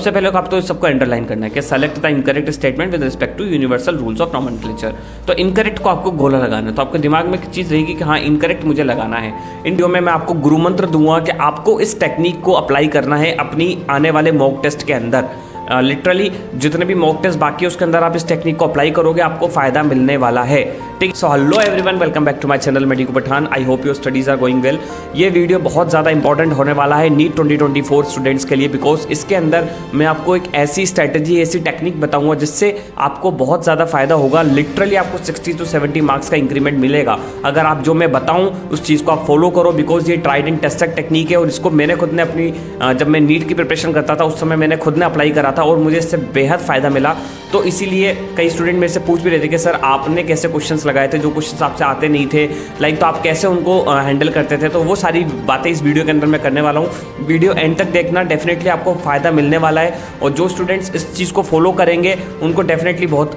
सबसे पहले आप तो सबको अंडरलाइन करना है कि select the incorrect statement with respect to universal rules of nomenclature. तो इनकरेक्ट को आपको गोला लगाना है, तो आपके दिमाग में एक चीज़ रहेगी कि हाँ इनकरेक्ट मुझे लगाना है। इन वीडियो में मैं आपको गुरु मंत्र दूंगा कि आपको इस टेक्निक को अप्लाई करना है अपनी आने वाले मॉक टेस्ट के अंदर। लिटरली जितने भी मॉक टेस्ट बाकी है उसके अंदर आप इस टेक्निक को अप्लाई करोगे, आपको फायदा मिलने वाला है। ठीक, so hello everyone, welcome back to my channel Medico Pathan. I hope your studies are going well. ये वीडियो बहुत ज़्यादा इंपॉर्टेंट होने वाला है नीट 2024 स्टूडेंट्स के लिए, बिकॉज इसके अंदर मैं आपको एक ऐसी स्ट्रैटेजी, ऐसी टेक्निक बताऊंगा जिससे आपको बहुत ज़्यादा फायदा होगा। लिटरली आपको 60 to 70 मार्क्स का इंक्रीमेंट मिलेगा अगर आप जो मैं बताऊँ उस चीज़ को आप फॉलो करो, बिकॉज ये ट्राइड एंड टेस्टेड टेक्निक है और इसको मैंने खुद ने अपनी जब मैं नीट की प्रिपरेशन करता था उस समय मैंने खुद ने अप्लाई करा था और मुझे इससे बेहद फ़ायदा मिला। तो इसीलिए कई स्टूडेंट मेरे से पूछ भी रहे थे कि सर आपने कैसे क्वेश्चंस लगाए थे जो क्वेश्चंस आपसे आते नहीं थे, लाइक तो आप कैसे उनको हैंडल करते थे। तो वो सारी बातें इस वीडियो के अंदर मैं करने वाला हूँ। वीडियो एंड तक देखना, डेफिनेटली आपको फ़ायदा मिलने वाला है और जो स्टूडेंट्स इस चीज़ को फॉलो करेंगे उनको डेफिनेटली बहुत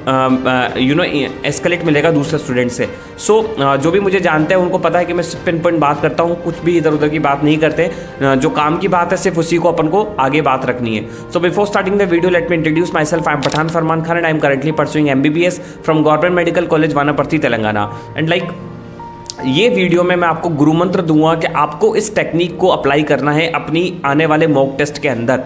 एस्केलेट मिलेगा दूसरे स्टूडेंट से। सो जो भी मुझे जानते हैं उनको पता है कि मैं सिर्फ पिन पॉइंट बात करता हूँ, कुछ भी इधर उधर की बात नहीं करते। जो काम की बात है सिर्फ उसी को अपन को आगे बात रखनी है। So before starting the video let me introduce myself. I am Pathan Farman Khan and I am currently pursuing MBBS from government medical college Wanaparthy Telangana. And like ये वीडियो में मैं आपको गुरु मंत्र दूंगा कि आपको इस टेक्निक को अप्लाई करना है अपनी आने वाले मॉक टेस्ट के अंदर।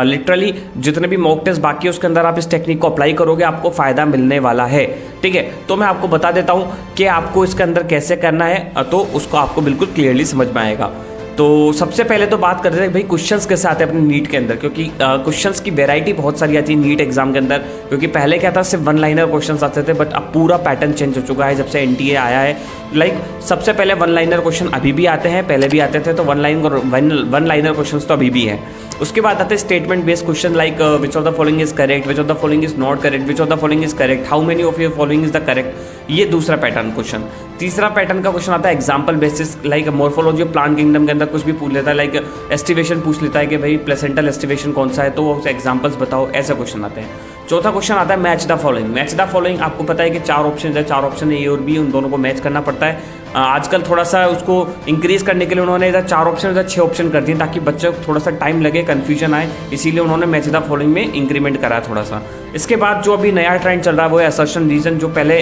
लिटरली जितने भी मॉक टेस्ट बाकी है उसके अंदर आप इस टेक्निक को अप्लाई करोगे, आपको फ़ायदा मिलने वाला है। ठीक है, तो मैं आपको बता देता हूँ कि आपको इसके अंदर कैसे करना है, तो उसको आपको बिल्कुल क्लियरली समझ में आएगा। तो सबसे पहले तो बात करते हैं भाई क्वेश्चंस कैसे आते हैं अपने नीट के अंदर, क्योंकि क्वेश्चंस की वैरायटी बहुत सारी आती है नीट एग्जाम के अंदर। क्योंकि पहले क्या था, सिर्फ वन लाइनर क्वेश्चंस आते थे, बट अब पूरा पैटर्न चेंज हो चुका है जब से NTA आया है। लाइक सबसे पहले वन लाइनर क्वेश्चन अभी भी आते हैं, पहले भी आते थे, तो वन लाइनर क्वेश्चन तो अभी भी हैं। उसके बाद आते हैं statement based question, like which of the following is correct, which of the following is not correct, which of the following is correct, how many of your following is the correct. ये दूसरा pattern question. तीसरा pattern का question आता है example basis, like morphology of plant kingdom के अंदर कुछ भी पूछ लेता है, लाइक एस्टिवेशन पूछ लेता है कि भाई प्लेसेंटल एस्टिवेशन कौन सा है, तो वो एग्जाम्पल्स बताओ, ऐसे क्वेश्चन आते हैं। चौथा क्वेश्चन आता है match the following. Match the following आपको पता है कि चार ऑप्शन है, चार ऑप्शन है A और B, उन दोनों को मैच करना पड़ता है। आजकल थोड़ा सा उसको इंक्रीज करने के लिए उन्होंने इधर 4 ऑप्शन इधर 6 ऑप्शन कर दिए ताकि बच्चे को थोड़ा सा टाइम लगे, कन्फ्यूजन आए, इसीलिए उन्होंने मैच द फॉलोइंग में इंक्रीमेंट करा थोड़ा सा। इसके बाद जो अभी नया ट्रेंड चल रहा है वो है असर्शन रीजन, जो पहले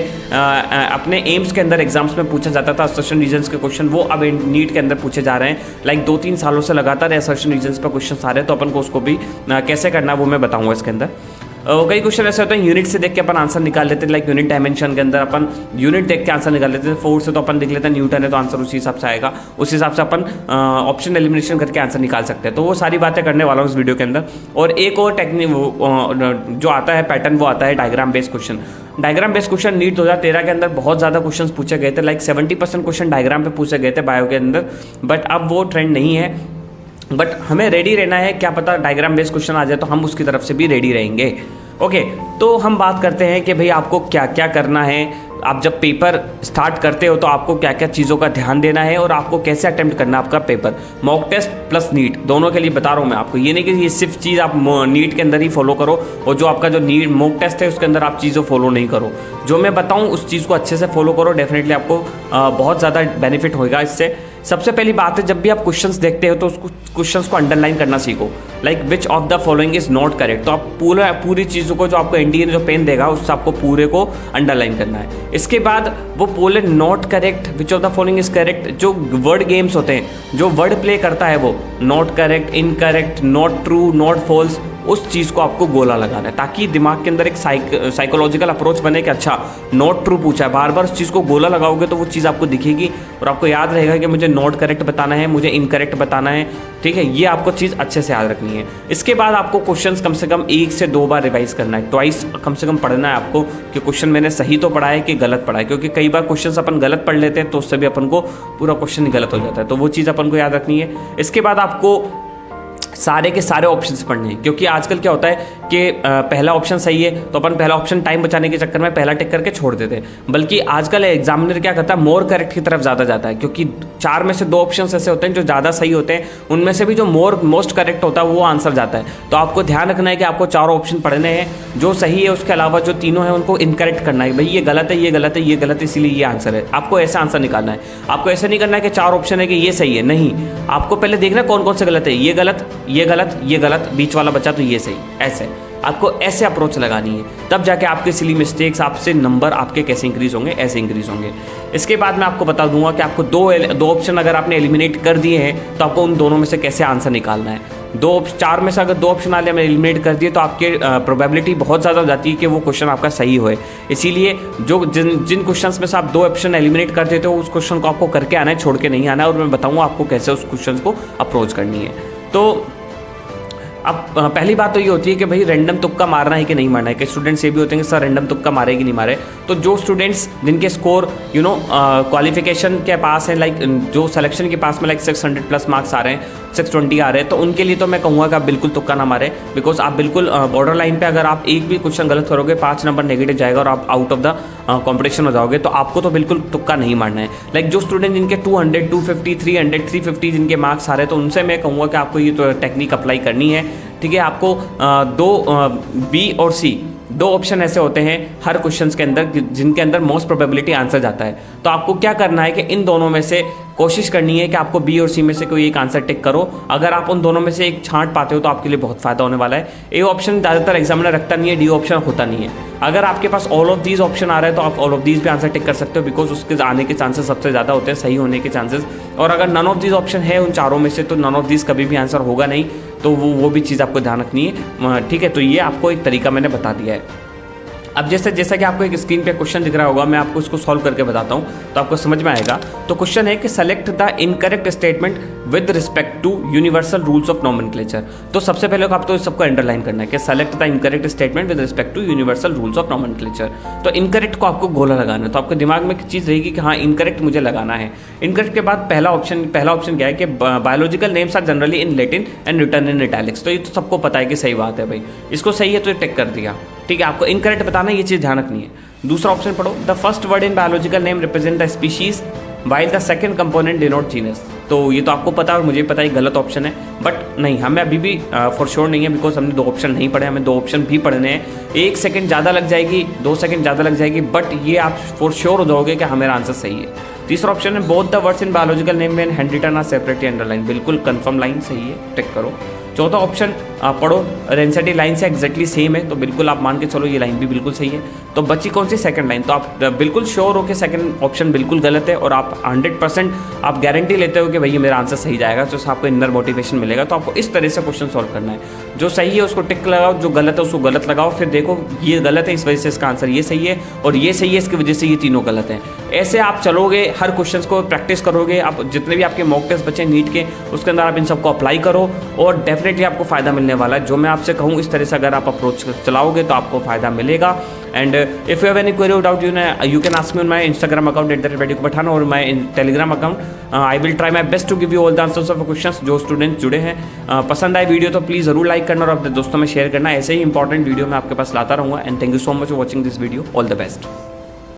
अपने एम्स के अंदर एग्जाम्स में पूछा जाता था असर्शन रीजन्स के क्वेश्चन, वो अब नीट के अंदर पूछे जा रहे हैं। लाइक 2-3 सालों से लगातार असर्शन रीजन्स पर क्वेश्चन आ रहे हैं, तो अपन को उसको भी कैसे करना है वो मैं बताऊँगा इसके अंदर। कई क्वेश्चन ऐसे होते हैं यूनिट से देख के अपन आंसर निकाल लेते हैं, लाइक यूनिट डायमेंशन के अंदर अपन यूनिट देख के आंसर निकाल लेते हैं। 4 से तो अपन देख लेते हैं न्यूटन है तो आंसर उसी हिसाब से आएगा, उस हिसाब से अपन ऑप्शन एलिमिनेशन करके आंसर निकाल सकते हैं। तो वो सारी बातें करने वाला हूँ इस वीडियो के अंदर। और एक और टेक्निक जो आता है पैटर्न, वो आता है diagram based question. Diagram based question NEET 2013 के अंदर बहुत ज़्यादा क्वेश्चन पूछे गए थे, लाइक 70% क्वेश्चन डायग्राम पे पूछे गए थे बायो के अंदर, बट अब वो ट्रेंड नहीं है। बट हमें रेडी रहना है, क्या पता डायग्राम बेस्ड क्वेश्चन आ जाए तो हम उसकी तरफ से भी रेडी रहेंगे। ओके, तो हम बात करते हैं कि भाई आपको क्या क्या करना है। आप जब पेपर स्टार्ट करते हो तो आपको क्या क्या चीज़ों का ध्यान देना है और आपको कैसे अटेम्प्ट करना है आपका paper, mock test plus NEET दोनों के लिए बता रहा हूँ मैं आपको। ये नहीं कि ये सिर्फ चीज़ आप नीट के अंदर ही फॉलो करो और जो आपका जो नीट मॉक टेस्ट है उसके अंदर आप चीज़ों फॉलो नहीं करो। जो मैं बताऊँ उस चीज़ को अच्छे से फॉलो करो, डेफिनेटली आपको बहुत ज़्यादा बेनिफिट होगा इससे। सबसे पहली बात है, जब भी आप क्वेश्चंस देखते हो तो उसको क्वेश्चंस को अंडरलाइन करना सीखो, like which of the following is not correct. तो आप पूरी चीज़ों को जो आपको NTA जो पेन देगा उससे आपको पूरे को अंडरलाइन करना है। इसके बाद वो बोले not correct, which of the following is correct, जो वर्ड गेम्स होते हैं, जो वर्ड प्ले करता है वो not correct, incorrect, not true, not false, उस चीज़ को आपको गोला लगाना है ताकि दिमाग के अंदर एक साइकोलॉजिकल अप्रोच बने कि अच्छा नॉट ट्रू पूछा है। बार बार उस चीज़ को गोला लगाओगे तो वो चीज़ आपको दिखेगी और आपको याद रहेगा कि मुझे नॉट करेक्ट बताना है, मुझे इनकरेक्ट बताना है। ठीक है, ये आपको चीज़ अच्छे से याद रखनी है। इसके बाद आपको क्वेश्चंस कम से कम 1 से 2 बार रिवाइज करना है, ट्वाइस कम से कम पढ़ना है आपको कि क्वेश्चन मैंने सही तो पढ़ा है कि गलत पढ़ा है, क्योंकि कई बार क्वेश्चन अपन गलत पढ़ लेते हैं तो उससे भी अपन को पूरा क्वेश्चन गलत हो जाता है, तो वो चीज़ अपन को याद रखनी है। इसके बाद आपको सारे के सारे ऑप्शंस पढ़ने हैं, क्योंकि आजकल क्या होता है कि पहला ऑप्शन सही है तो अपन पहला ऑप्शन टाइम बचाने के चक्कर में पहला टिक करके छोड़ देते हैं, बल्कि आजकल एग्जामिनर क्या करता है मोर करेक्ट की तरफ ज़्यादा जाता है, क्योंकि 4 में से 2 ऑप्शंस ऐसे होते हैं जो ज़्यादा सही होते हैं, उनमें से भी जो मोस्ट करेक्ट होता है वो आंसर जाता है। तो आपको ध्यान रखना है कि आपको 4 ऑप्शन पढ़ने हैं, जो सही है उसके अलावा जो तीनों हैं उनको इनकरेक्ट करना है, भाई ये गलत है, ये गलत है, ये गलत है, इसीलिए ये आंसर है। आपको ऐसा आंसर निकालना है, आपको ऐसा नहीं करना है कि 4 ऑप्शन है कि ये सही है, नहीं, आपको पहले देखना कौन कौन से गलत है, ये गलत, ये गलत, बीच वाला बचा तो ये सही, ऐसे आपको ऐसे अप्रोच लगानी है, तब जाके आपके सिली मिस्टेक्स, आपसे नंबर आपके कैसे इंक्रीज होंगे, ऐसे इंक्रीज होंगे। इसके बाद मैं आपको बता दूंगा कि आपको दो ऑप्शन अगर आपने एलिमिनेट कर दिए हैं तो आपको उन दोनों में से कैसे आंसर निकालना है। 4 में से अगर 2 ऑप्शन वाले हमने एलिमिनेट कर दिए तो आपके प्रोबेबिलिटी बहुत ज़्यादा हो जाती है कि वो क्वेश्चन आपका सही होए। इसीलिए जिन क्वेश्चंस में से आप 2 ऑप्शन एलिमिनेट कर देते हो उस क्वेश्चन को आपको करके आना है, छोड़ के नहीं आना है, और मैं बताऊँगा आपको कैसे उस क्वेश्चन को अप्रोच करनी है। तो अब पहली बात तो ये होती है कि भाई रैंडम तुक्का मारना है कि नहीं मारना है, कि स्टूडेंट्स ये भी होते हैं कि सर रैंडम तुक्का मारे कि नहीं मारे। तो जो स्टूडेंट्स जिनके स्कोर क्वालिफिकेशन के पास है, लाइक जो सिलेक्शन के पास में लाइक 600 प्लस मार्क्स आ रहे हैं, 620 आ रहे हैं, तो उनके लिए तो मैं कहूँगा कि आप बिल्कुल तुक्का ना मारे, बिकॉज आप बिल्कुल बॉर्डर लाइन पे अगर आप एक भी क्वेश्चन गलत करोगे 5 नंबर नेगेटिव जाएगा और आप आउट ऑफ द कॉम्पिटिशन हो जाओगे। तो आपको तो बिल्कुल तुक्का नहीं मारना है। लाइक जो स्टूडेंट जिनके 200, 250, 300, 350 जिनके मार्क्स आ रहे हैं, तो उनसे मैं कहूँगा कि आपको ये तो टेक्निक अप्लाई करनी है। ठीक है, आपको बी और सी 2 ऑप्शन ऐसे होते हैं हर क्वेश्चंस के अंदर जिनके अंदर मोस्ट प्रोबेबिलिटी आंसर जाता है। तो आपको क्या करना है कि इन दोनों में से कोशिश करनी है कि आपको बी और सी में से कोई एक आंसर टिक करो। अगर आप उन दोनों में से एक छांट पाते हो तो आपके लिए बहुत फायदा होने वाला है। ए ऑप्शन ज़्यादातर एग्जामिनर रखता नहीं है, डी ऑप्शन होता नहीं है। अगर आपके पास ऑल ऑफ दीज ऑप्शन आ रहा है तो आप ऑल ऑफ दीज भी आंसर टिक कर सकते हो, बिकॉज उसके आने के चांसेस सबसे ज़्यादा होते हैं, सही होने के चांसेस। और अगर नन ऑफ दीज ऑप्शन है उन चारों में से तो नन ऑफ दीज कभी भी आंसर होगा नहीं, तो वो भी चीज़ आपको ध्यान रखनी है। ठीक है, तो ये आपको एक तरीका मैंने बता दिया है। अब जैसा कि आपको एक स्क्रीन पे क्वेश्चन दिख रहा होगा, मैं आपको इसको सॉल्व करके बताता हूँ तो आपको समझ में आएगा। तो क्वेश्चन है कि select the incorrect statement with respect to universal rules of nomenclature. तो सबसे पहले आपको सबको अंडरलाइन करना है कि select the incorrect statement with respect to universal rules of nomenclature. तो इनकरेक्ट को आपको गोला लगाना है, तो आपके दिमाग में एक चीज़ रहेगी कि हाँ इनकरेक्ट मुझे लगाना है। इनकरेक्ट के बाद पहला ऑप्शन क्या है कि biological names are generally in Latin and written in italics. तो ये तो सबको पता है कि सही बात है भाई, इसको सही है तो ये टिक कर दिया। ठीक है, आपको इनकरेक्ट बताना, ये चीज़ ध्यान रखनी है। दूसरा ऑप्शन पढ़ो, the first word in biological name represent the species while the second component denote genus. तो ये तो आपको पता है और मुझे पता है गलत ऑप्शन है, बट नहीं, हमें अभी भी फॉर श्योर नहीं है, बिकॉज हमने 2 ऑप्शन नहीं पढ़े, हमें 2 ऑप्शन भी पढ़ने हैं। 1 सेकंड ज़्यादा लग जाएगी, 2 सेकंड ज़्यादा लग जाएगी, बट ये आप फॉर श्योर हो जाओगे कि हमारा आंसर सही है। तीसरा ऑप्शन है both the words in biological name में hand written are separately underline. बिल्कुल कंफर्म लाइन सही है, टिक करो। चौथा ऑप्शन पढ़ो, रेंसिटी लाइन से एग्जैक्टली सेम है, तो बिल्कुल आप मान के चलो ये लाइन भी बिल्कुल सही है। तो बची कौन सी? Second line. तो आप बिल्कुल श्योर हो कि सेकंड ऑप्शन बिल्कुल गलत है और आप 100% आप गारंटी लेते हो कि भैया मेरा आंसर सही जाएगा, तो आपको इनर मोटिवेशन मिलेगा। तो आपको इस तरह से क्वेश्चन सॉल्व करना है, जो सही है उसको टिक लगाओ, जो गलत है उसको गलत लगाओ, फिर देखो ये गलत है इस वजह से इसका आंसर ये सही है, और ये सही है इसकी वजह से ये तीनों गलत हैं। ऐसे आप चलोगे, हर क्वेश्चन को प्रैक्टिस करोगे, आप जितने भी आपके मॉक टेस्ट बचे नीट के उसके अंदर आप इन सबको अप्लाई करो और डेफिनेटली आपको फायदा मिलने वाला है। जो मैं आपसे कहूँ इस तरह से अगर आप अप्रोच चलाओगे तो आपको फायदा मिलेगा। And if you have any query doubt you can ask me on my Instagram account @patiko और my Telegram account. I will try my best to give you all the answers of questions. जो students जुड़े हैं, पसंद आए video तो please ज़रूर like करना और अपने दोस्तों में शेयर करना। ऐसे ही इंपॉर्टेंट वीडियो मैं आपके पास लाता रहूँगा। And thank you so much for watching this video. All the best.